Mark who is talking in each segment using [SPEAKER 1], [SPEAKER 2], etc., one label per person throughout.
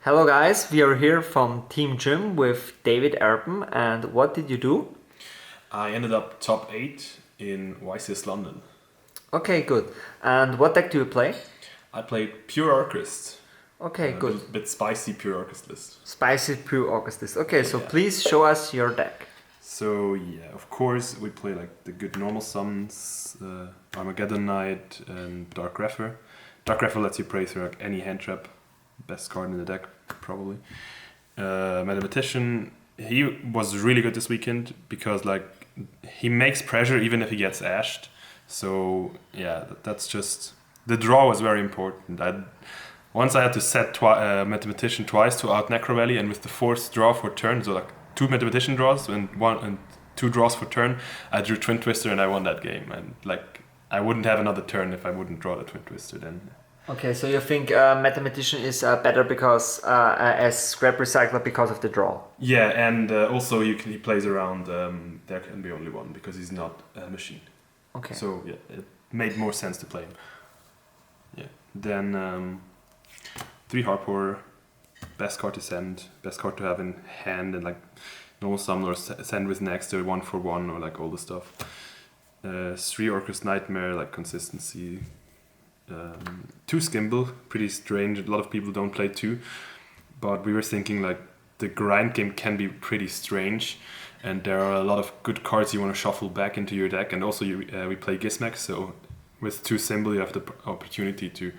[SPEAKER 1] Hello guys, we are here from Team G.Y.M with David Erpen, and what did you do?
[SPEAKER 2] I ended up top 8 in YCS London.
[SPEAKER 1] Okay, good. And what deck do you play?
[SPEAKER 2] I played Pure Orcust.
[SPEAKER 1] Okay, good.
[SPEAKER 2] A bit spicy Pure Orcust list.
[SPEAKER 1] Spicy Pure Orcust Deck. Okay, so
[SPEAKER 2] Yeah.
[SPEAKER 1] please show us your deck.
[SPEAKER 2] So yeah, of course we play like the good normal summons, Armageddon Knight and Dark Grepher. Dark Grepher lets you play through like any hand trap. Best card in the deck, probably. Mathematician, he was really good this weekend because like he makes pressure even if he gets ashed. So yeah, that's just the draw was very important. Once I had to set Mathematician twice to out Necro Valley, and with the fourth draw for turn, so like 2 Mathematician draws and 2 draws for turn, I drew Twin Twister and I won that game. And like I wouldn't have another turn if I wouldn't draw the Twin Twister then.
[SPEAKER 1] Okay, so you think Mathematician is better because as scrap recycler because of the draw?
[SPEAKER 2] Yeah, and also he plays around there can be only one because he's not a machine.
[SPEAKER 1] Okay.
[SPEAKER 2] So yeah, it made more sense to play him. Yeah. Then 3 Harpor, best card to send, best card to have in hand, and like normal summon or send with next or 1 for 1 or like all the stuff. 3 Orcust Nightmare, like consistency. 2 Skimble, pretty strange. A lot of people don't play 2, but we were thinking like the grind game can be pretty strange, and there are a lot of good cards you want to shuffle back into your deck. And also we play Gizmek, so with 2 Symbol you have the opportunity to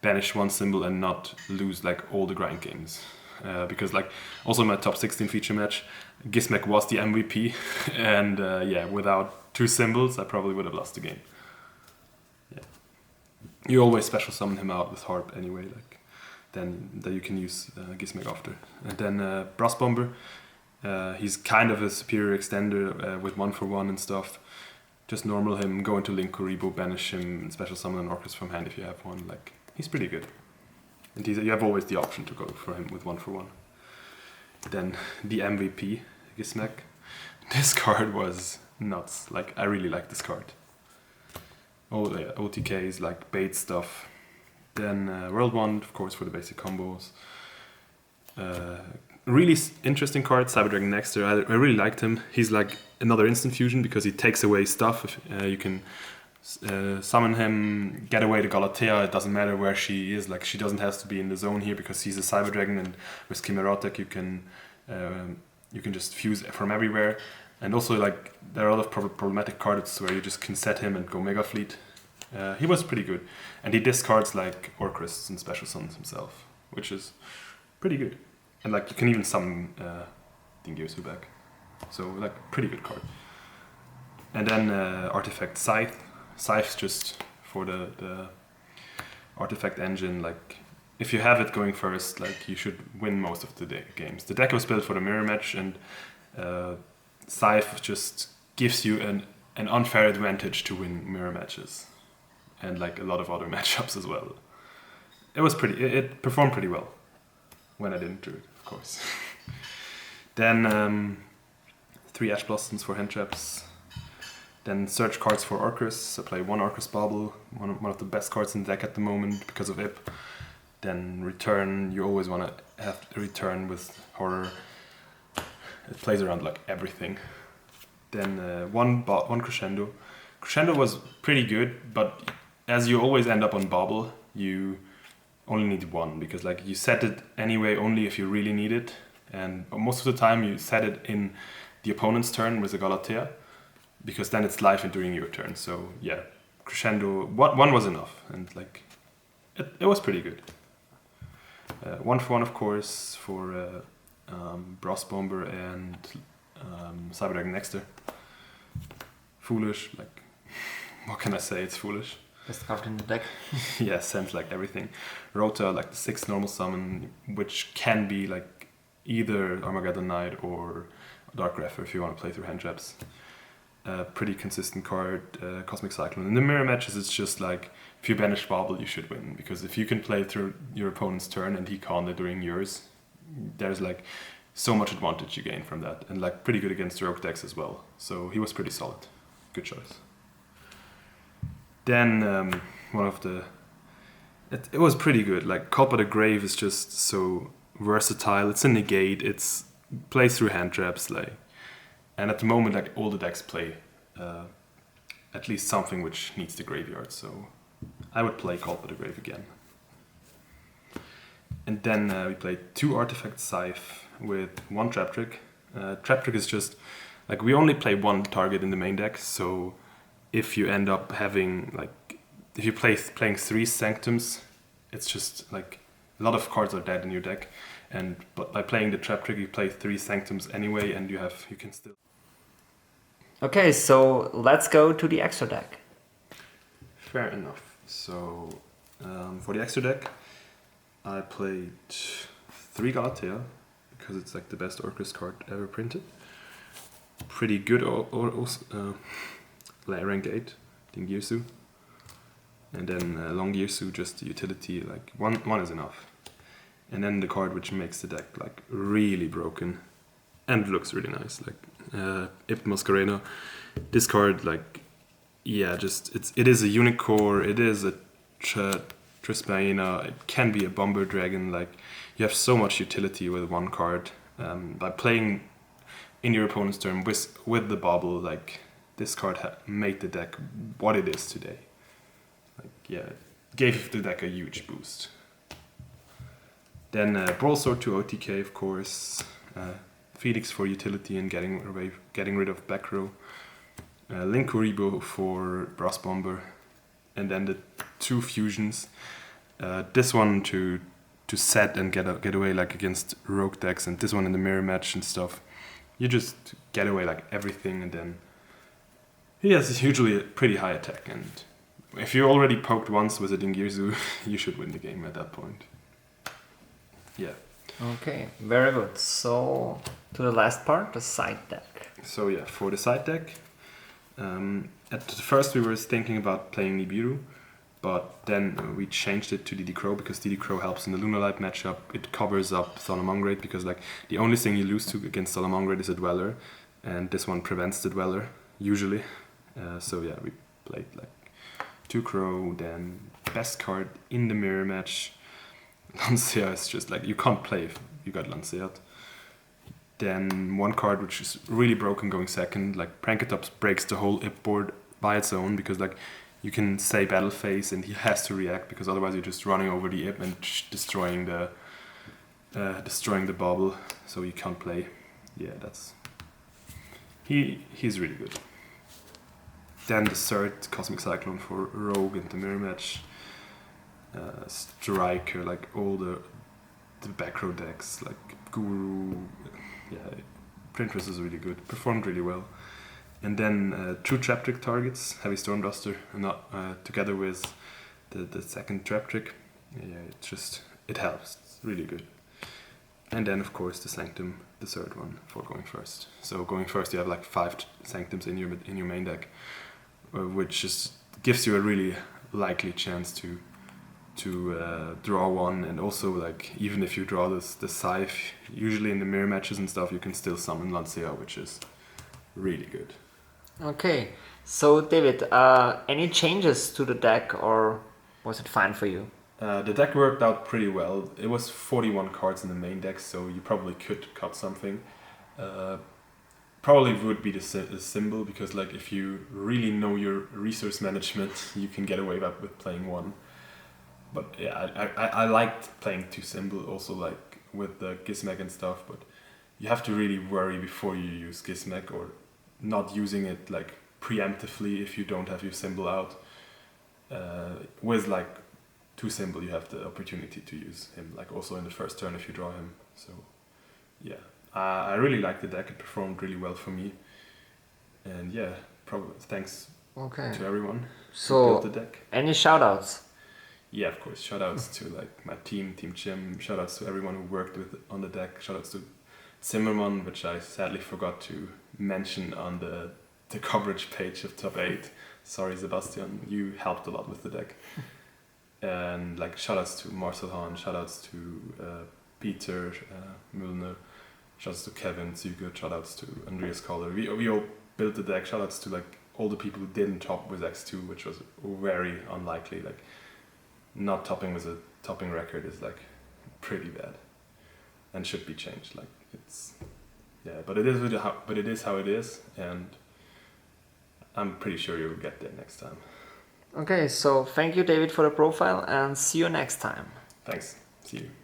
[SPEAKER 2] banish 1 symbol and not lose like all the grind games. Because like also in my top 16 feature match, Gizmek was the MVP, and yeah, without 2 symbols I probably would have lost the game. You always special summon him out with Harp anyway, like then that you can use Gizmek after. And then Brass Bomber, he's kind of a superior extender with 1 for 1 and stuff. Just normal him, go into Link Kuribo, banish him, and special summon an Orcust from hand if you have one. Like he's pretty good, and you have always the option to go for him with 1 for 1. Then the MVP, Gizmek. This card was nuts. Like I really like this card. Oh yeah, OTKs like bait stuff. Then World Wand, of course, for the basic combos. Really interesting card, Cyber Dragon Nexter. I really liked him. He's like another instant fusion because he takes away stuff. You can summon him, get away to Galatea. It doesn't matter where she is. Like she doesn't have to be in the zone here because he's a Cyber Dragon, and with Chimerotic you can just fuse from everywhere. And also, like, there are a lot of problematic cards where you just can set him and go Mega Fleet. He was pretty good. And he discards, like, Orcrusts and special summons himself, which is pretty good. And, like, you can even summon Dingirsu back. So, like, pretty good card. And then Artifact Scythe. Scythe's just for the Artifact engine, like, if you have it going first, like, you should win most of the games. The deck was built for the mirror match, and Scythe just gives you an unfair advantage to win mirror matches, and like a lot of other matchups as well. It performed pretty well when I didn't do it, of course. Then 3 Ash Blossoms for hand traps. Then search cards for Orcus. I play 1 Orcus Bauble, one of the best cards in the deck at the moment because of IP. Then return. You always want to have a return with Horror. It plays around like everything. Then one Crescendo. Crescendo was pretty good, but as you always end up on Bauble, you only need 1 because like you set it anyway only if you really need it, and most of the time you set it in the opponent's turn with a Galatea because then it's live and during your turn. So yeah, Crescendo 1 was enough, and like it was pretty good. 1 for 1 of course for Brass Bomber and Cyber Dragon Nexter. Foolish, like, what can I say? It's foolish.
[SPEAKER 1] Best card in the deck.
[SPEAKER 2] Yeah, sends like everything. Rota, like the 6 normal summon, which can be like either Armageddon Knight or Dark Grepher if you want to play through hand traps. Pretty consistent card. Cosmic Cyclone. In the mirror matches, it's just like if you banish Bauble, you should win, because if you can play through your opponent's turn and he can't during yours, there's like so much advantage you gain from that, and like pretty good against rogue decks as well. So he was pretty solid. Good choice. Then one of the it was pretty good. Like Cult by the Grave is just so versatile. It's a negate. It's plays through hand traps. Like, and at the moment, like all the decks play at least something which needs the graveyard. So I would play Cult by the Grave again. And then we played 2 Artifact Scythe with 1 Trap Trick. Trap Trick is just like we only play 1 target in the main deck. So if you end up having like if you playing 3 Sanctums, it's just like a lot of cards are dead in your deck, but by playing the Trap Trick, you play 3 Sanctums anyway, and you can still.
[SPEAKER 1] Okay, so let's go to the extra deck.
[SPEAKER 2] Fair enough. So for the extra deck, I played 3 Galatea because it's like the best Orcust card ever printed. Pretty good, rank 8, Dingirsu. And then Long Girsu, just utility, like one is enough. And then the card which makes the deck like really broken and looks really nice, like Ipt Masquerena. This card, like, yeah, just it is a Unicore, it is a Trispaina, it can be a Bomber Dragon. Like, you have so much utility with 1 card. By playing in your opponent's turn with the bobble, like this card made the deck what it is today. Like, yeah, it gave the deck a huge boost. Then Brawl Sword to OTK, of course. Phoenix for utility and getting rid of back row. Link Kuribo for Brass Bomber. And then the 2 fusions. This one to set and get away like against rogue decks, and this one in the mirror match and stuff. You just get away like everything, and then he has usually a pretty high attack, and if you already poked once with a Dingirsu, you should win the game at that point. Yeah.
[SPEAKER 1] Okay, very good. So to the last part, the side deck.
[SPEAKER 2] So yeah, for the side deck, at first we were thinking about playing Nibiru, but then we changed it to DD Crow because DD Crow helps in the Lunalight matchup. It covers up Salamangreat because like the only thing you lose to against Salamangreat is a Dweller, and this one prevents the Dweller usually. So yeah, we played like 2 Crow, then best card in the mirror match. Lancea is just like, you can't play if you got Lancead. Then 1 card which is really broken going second, like Prankatops breaks the whole Ip board by its own because like you can say Battle Phase and he has to react because otherwise you're just running over the Ip and destroying the bobble, so you can't play. Yeah, he's really good. Then the third Cosmic Cyclone for Rogue and the mirror match. Striker, like all the back row decks, like Guru. Yeah, Printress is really good, performed really well. And then 2 Trap Trick targets, Heavy Stormduster, and not together with the second Trap Trick. Yeah, it helps. It's really good. And then of course the Sanctum, the third one for going first. So going first, you have like 5 Sanctums in your main deck, which just gives you a really likely chance to draw 1, and also like even if you draw the Scythe, usually in the mirror matches and stuff, you can still summon Lancea, which is really good.
[SPEAKER 1] Okay, so David, any changes to the deck, or was it fine for you?
[SPEAKER 2] The deck worked out pretty well. It was 41 cards in the main deck, so you probably could cut something. Probably would be the symbol, because like if you really know your resource management, you can get away with playing 1. But yeah, I liked playing 2 symbol also, like with the Gizmek and stuff, but you have to really worry before you use Gizmek, or not using it like preemptively if you don't have your symbol out. With like 2 symbol, you have the opportunity to use him, like also in the first turn if you draw him. So yeah, I really liked the deck. It performed really well for me, and yeah, probably thanks to everyone who built the deck.
[SPEAKER 1] Any shoutouts?
[SPEAKER 2] Yeah, of course. Shoutouts to like my team G.Y.M. Shoutouts to everyone who worked on the deck. Shoutouts to Zimmerman, which I sadly forgot to mention on the coverage page of Top 8. Sorry, Sebastian, you helped a lot with the deck. And like shoutouts to Marcel Hahn, shoutouts to Peter Müllner, shoutouts to Kevin Züger, shoutouts to Andreas Kohler. We all built the deck. Shoutouts to like all the people who didn't top with X2, which was very unlikely. Like not topping with a topping record is like pretty bad and should be changed. Like it's but it is how it is, and I'm pretty sure you'll get there next time.
[SPEAKER 1] Okay, so thank you, David, for the profile, and see you next time.
[SPEAKER 2] Thanks. See you.